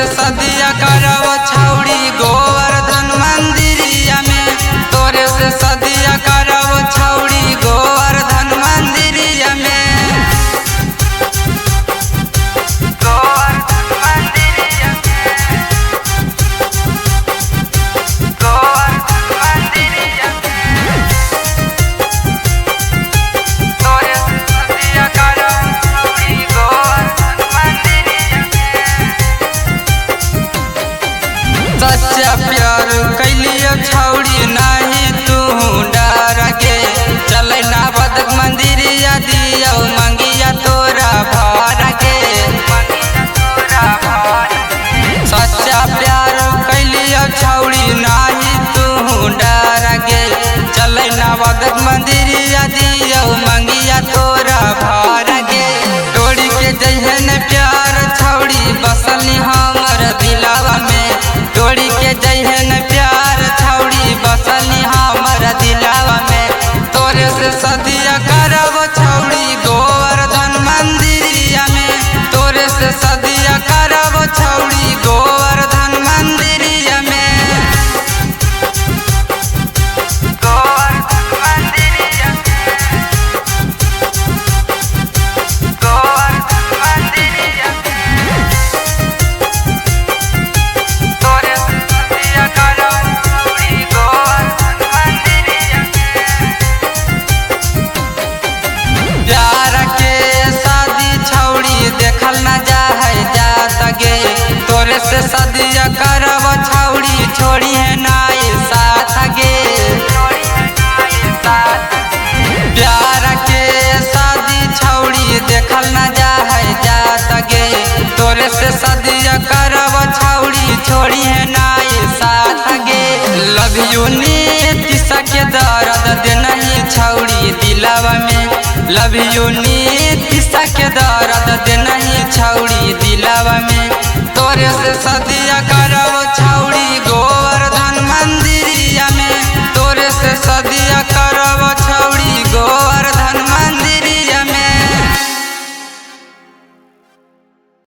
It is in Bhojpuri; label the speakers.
Speaker 1: सदिया करब छौड़ी गोवर्धन मंदिरिया में, तोरे से सदिया करब छौड़ी गोवर्धन मंदिरिया में। गोवर्धन मंदिरिया में, गोवर्धन मंदिरिया में, तोरे से सदिया करब छौड़ी गोवर्धन मंदिरिया में। सच्चा प्यार कैलियो छौड़ी नहीं तू डर गे, चल ना बदक मंदिरिया दियो मंगिया तोरा भर गे। सच्चा प्यार कैलियो छौड़ी नहीं तू डर गे, चल ना बदक मंदिरिया दियो मंगिया तोरा भर गे। तोड़ी के जइहन प्यार छौड़ी बसली हमर दिलवा में, तोड़ी के जइहन प्यार छौड़ी बसली हमर दिलवा में। तोरे से सदिया करब छौड़ी गोवर्धन मंदिरिया में, तोरे से सदिया करब छौड़ी गोवर्धन मंदिरिया में। गोवर्धन मंदिरिया में, गोवर्धन मंदिरिया में, तोरे से सदिया करब छौड़ी गोवर्धन मंदिरिया में। प्यार के शादी छौड़ी देखल न जाए जात गे, तोरे से सदिया करब छौड़ी छोड़ी है नाई साथ गे। प्यार के शादी छौड़ी देखल न जाए जात गे, तोरे से सदिया करब छौड़ी छोड़ी है नाई साथ गे। लव यू नीतीश के दर्द दे नहीं छौड़ी दिलवा में, लव यू नीतीश के दर्द दे नहीं छौड़ी दिलवा में। तोरे से सदिया